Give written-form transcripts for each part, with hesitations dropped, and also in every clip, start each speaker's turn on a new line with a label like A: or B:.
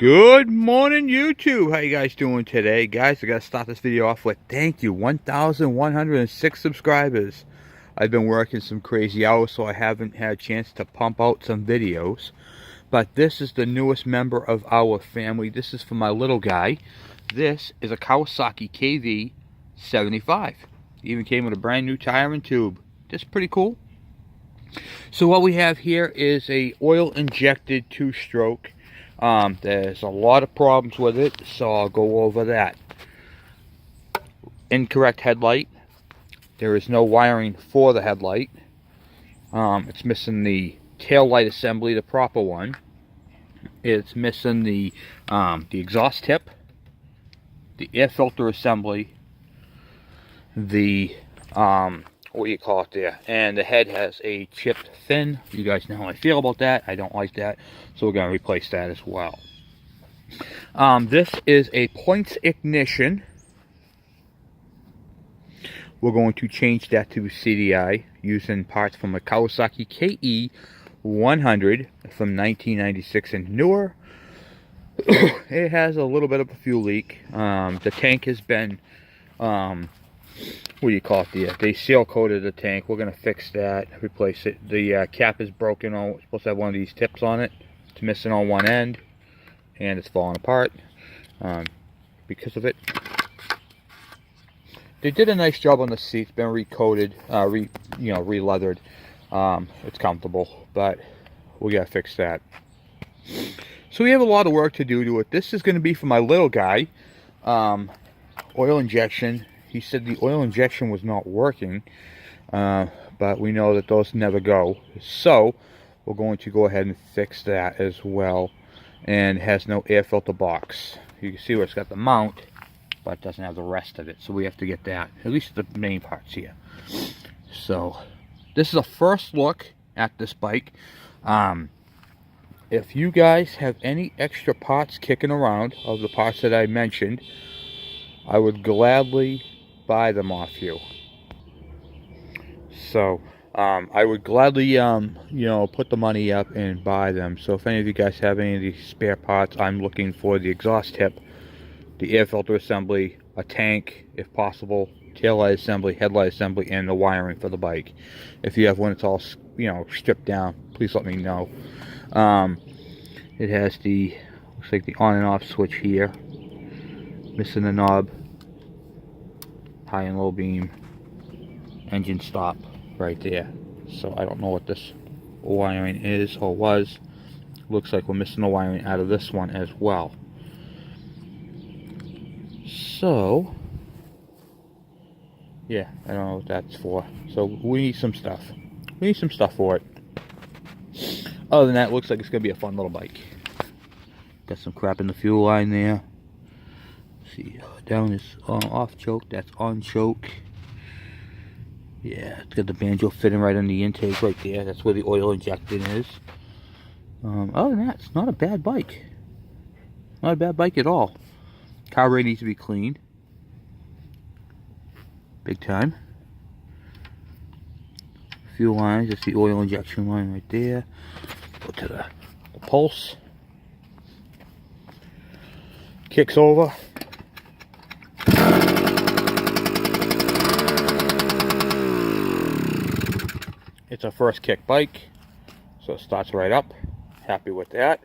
A: Good morning, YouTube. How you guys doing today? Guys, I gotta start this video off with thank you. 1,106 subscribers. I've been working some crazy hours, so I haven't had a chance to pump out some videos. But this is the newest member of our family. This is for my little guy. This is a Kawasaki Kv75. Even came with a brand new tire and tube. Just pretty cool. So what we have here is a oil injected 2-stroke. There's a lot of problems with it, so I'll go over that. Incorrect headlight. There is no wiring for the headlight. It's missing the tail light assembly, the proper one. It's missing the exhaust tip, the air filter assembly, the what do you call it there, and the head has a chipped fin. You guys know how I feel about that. I don't like that, so we're going to replace that as well. This is a points ignition. We're going to change that to CDI using parts from a Kawasaki KE100 from 1996 and newer. It has a little bit of a fuel leak. The tank has been what do you call it? They seal coated the tank. We're going to fix that, replace it. The cap is broken. It's supposed to have one of these tips on it. It's missing on one end, and it's falling apart because of it. They did a nice job on the seat. It's been recoated, re-leathered. It's comfortable, but we got to fix that. So we have a lot of work to do to it. This is going to be for my little guy. Oil injection. He said the oil injection was not working, but we know that those never go. So we're going to go ahead and fix that as well. And it has no air filter box. You can see where it's got the mount, but it doesn't have the rest of it. So we have to get that, at least the main parts here. So this is a first look at this bike. If you guys have any extra parts kicking around of the parts that I mentioned, I would gladly buy them off you. So I would gladly put the money up and buy them. So if any of you guys have any of these spare parts, I'm looking for the exhaust tip, the air filter assembly, a tank if possible, tail light assembly, headlight assembly, and the wiring for the bike. If you have one that's all stripped down, please let me know. It has the, looks like the on and off switch here, missing the knob, high and low beam, engine stop right there. So I don't know what this wiring is or was. Looks like we're missing the wiring out of this one as well. So yeah, I don't know what that's for. So we need some stuff. We need some stuff for it. Other than that, it looks like it's gonna be a fun little bike. Got some crap in the fuel line there. See, down is off choke, that's on choke. Yeah, it's got the banjo fitting right on the intake right there. That's where the oil injecting is. Other than that, it's not a bad bike. Not a bad bike at all. Carburetor needs to be cleaned. Big time. Fuel lines, that's the oil injection line right there. Go to the pulse. Kicks over. It's a first kick bike, so it starts right up. Happy with that.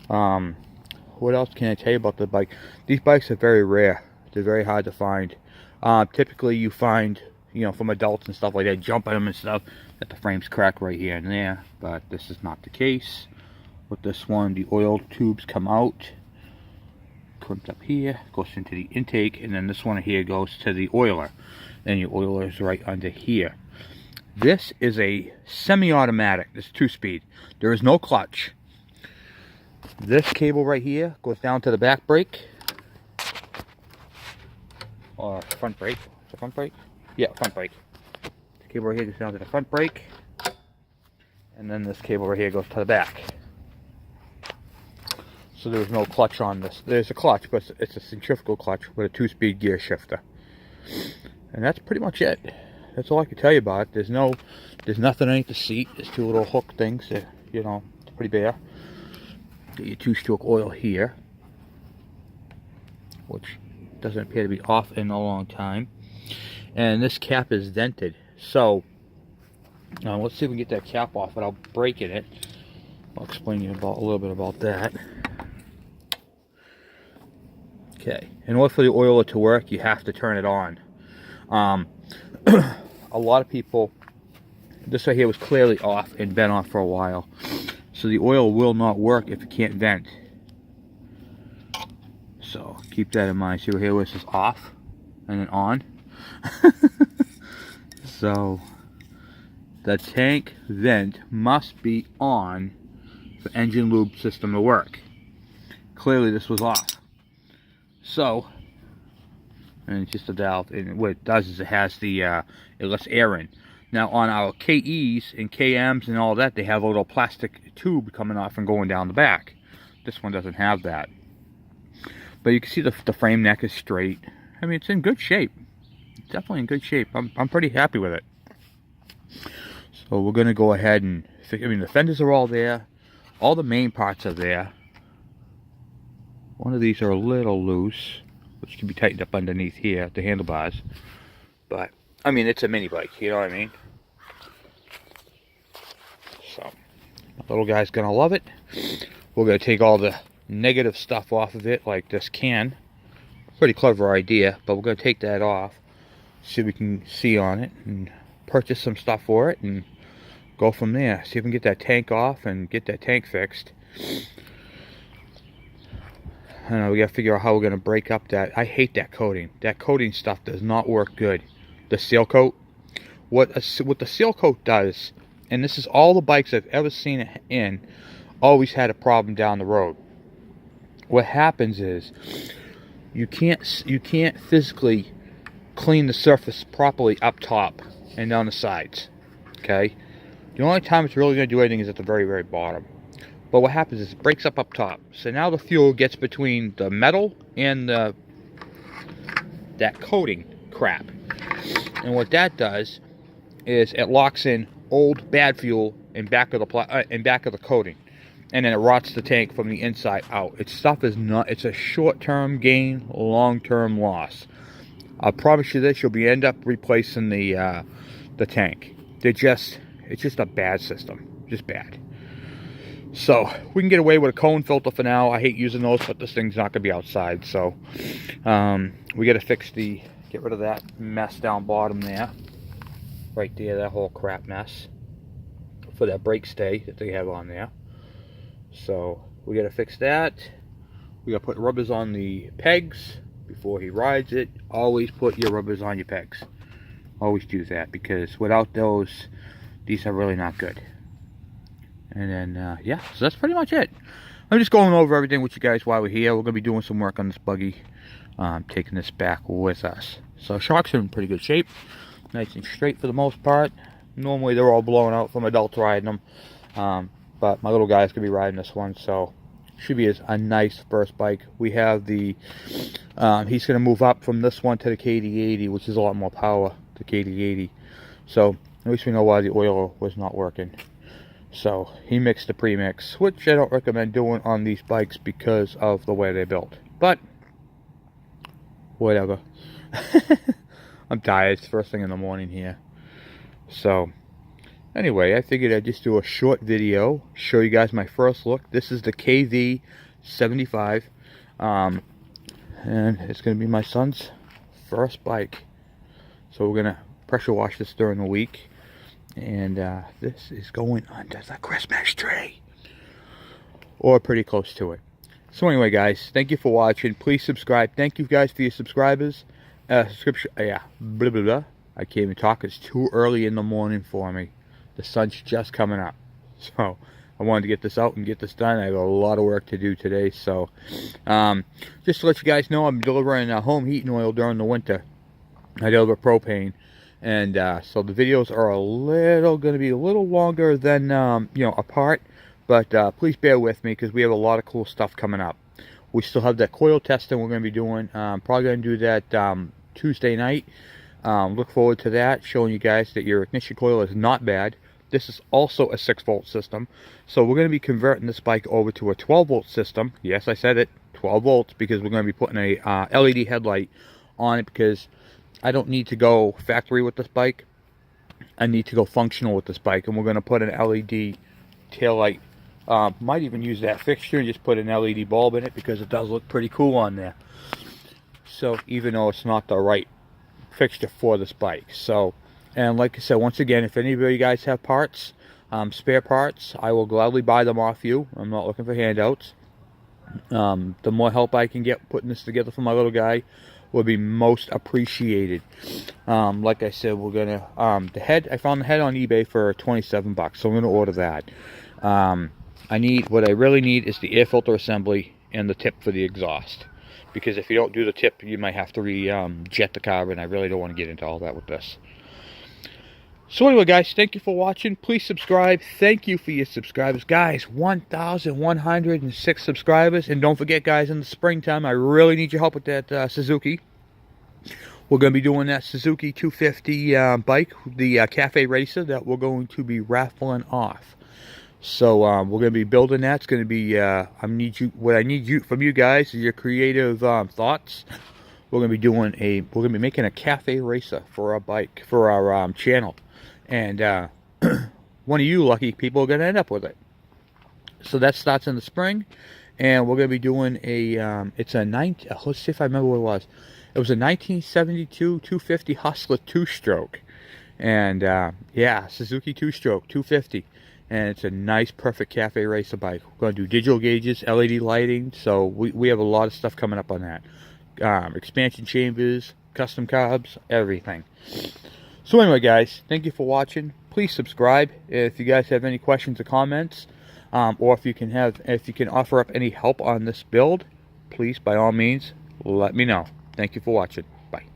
A: What else can I tell you about the bike? These bikes are very rare. They're very hard to find. Typically you find, from adults and stuff like that, jumping them and stuff, that the frames crack right here and there, but this is not the case. With this one, the oil tubes come out, comes up here, goes into the intake, and then this one here goes to the oiler, and your oiler is right under here. This is a semi-automatic. This is 2-speed. There is no clutch. This cable right here goes down to the back brake. Or front brake. Is it front brake? Yeah, front brake. The cable right here goes down to the front brake. And then this cable right here goes to the back. So there's no clutch on this. There's a clutch, but it's a centrifugal clutch with a 2-speed gear shifter. And that's pretty much it. That's all I can tell you about it. There's nothing underneath the seat. There's 2 little hook things that, it's pretty bare. Get your 2-stroke oil here, which doesn't appear to be off in a long time. And this cap is dented, so let's see if we can get that cap off without breaking it. I'll explain to you a little bit about that. Okay, in order for the oiler to work, you have to turn it on. A lot of people, this right here was clearly off and been off for a while, so the oil will not work if it can't vent. So keep that in mind. See right here where it says off and then on. So the tank vent must be on for engine lube system to work. Clearly this was off. So, and it's just a valve, and what it does is it has the it lets air in. Now on our KEs and KMs and all that, they have a little plastic tube coming off and going down the back. This one doesn't have that. But you can see the frame neck is straight. I mean, it's in good shape. It's definitely in good shape. I'm pretty happy with it. So we're gonna go ahead and fix. I mean, the fenders are all there. All the main parts are there. One of these are a little loose, which can be tightened up underneath here, the handlebars. But I mean, it's a mini bike. You know what I mean? So the little guy's gonna love it. We're gonna take all the negative stuff off of it, like this can. Pretty clever idea, but we're gonna take that off, see what we can see on it, and purchase some stuff for it, and go from there. See if we can get that tank off and get that tank fixed. I don't know, we gotta figure out how we're gonna break up that. I hate that coating. That coating stuff does not work good. The seal coat. What the seal coat does, and this is all the bikes I've ever seen it in, always had a problem down the road. What happens is you can't physically clean the surface properly up top and down the sides. Okay? The only time it's really going to do anything is at the very, very bottom. But what happens is it breaks up top. So now the fuel gets between the metal and that coating crap. And what that does is it locks in old bad fuel in back of the coating. And then it rots the tank from the inside out. It's a short-term gain, long-term loss. I promise you this, you'll end up replacing the tank. It's just a bad system, just bad. So we can get away with a cone filter for now. I hate using those, but this thing's not gonna be outside. So we got to get rid of that mess down bottom there, right there, that whole crap mess for that brake stay that they have on there. So we got to fix that. We got to put rubbers on the pegs before he rides it. Always put your rubbers on your pegs. Always do that, because without those, these are really not good. And then yeah, so that's pretty much it. I'm just going over everything with you guys while we're here. We're gonna be doing some work on this buggy, taking this back with us. So shocks are in pretty good shape, nice and straight for the most part. Normally they're all blown out from adults riding them. But my little guy's gonna be riding this one, so should be a nice first bike. We have the he's gonna move up from this one to the KD80, which is a lot more power, the KD80. So at least we know why the oil was not working. So he mixed the premix, which I don't recommend doing on these bikes because of the way they're built. But whatever. I'm tired. It's first thing in the morning here. So anyway, I figured I'd just do a short video, show you guys my first look. This is the Kv75, and it's going to be my son's first bike. So we're going to pressure wash this during the week, and this is going under the Christmas tree, or pretty close to it. So anyway, guys, thank you for watching. Please subscribe. Thank you guys for your subscribers. Yeah, blah blah blah. I can't even talk. It's too early in the morning for me. The sun's just coming up, so I wanted to get this out and get this done. I have a lot of work to do today, so just to let you guys know, I'm delivering home heating oil during the winter. I deliver propane, and so the videos are going to be a little longer than you know, apart, but please bear with me because we have a lot of cool stuff coming up. We still have that coil testing we're going to be doing. Probably going to do that Tuesday night. Look forward to that, showing you guys that your ignition coil is not bad. This is also a 6-volt system. So we're going to be converting this bike over to a 12-volt system. Yes, I said it, 12 volts, because we're going to be putting a LED headlight on it, because I don't need to go factory with this bike. I need to go functional with this bike, and we're going to put an LED taillight. Might even use that fixture and just put an LED bulb in it, because it does look pretty cool on there. So even though it's not the right fixture for this bike. So, and like I said, once again, if any of you guys have parts, spare parts, I will gladly buy them off you. I'm not looking for handouts. The more help I can get putting this together for my little guy will be most appreciated. Like I said, we're gonna the head. I found the head on eBay for 27 bucks, so I'm gonna order that. What I really need is the air filter assembly and the tip for the exhaust, because if you don't do the tip, you might have to jet the car, and I really don't want to get into all that with this. So anyway, guys, thank you for watching. Please subscribe. Thank you for your subscribers. Guys, 1,106 subscribers. And don't forget, guys, in the springtime, I really need your help with that Suzuki. We're going to be doing that Suzuki 250 bike, the Cafe Racer, that we're going to be raffling off. So we're going to be building that. It's going to be, what I need from you guys is your creative thoughts. We're going to be making a Cafe Racer for our bike, for our channel. And one of you lucky people are going to end up with it. So that starts in the spring, and we're going to be doing let's see if I remember what it was. It was a 1972 250 Hustler 2-stroke. And yeah, Suzuki 2-stroke 250. And it's a nice, perfect Cafe Racer bike. We're going to do digital gauges, LED lighting. So we have a lot of stuff coming up on that. Expansion chambers, custom carbs, everything. So anyway, guys, thank you for watching. Please subscribe if you guys have any questions or comments, or if you can offer up any help on this build. Please, by all means, let me know. Thank you for watching. Bye.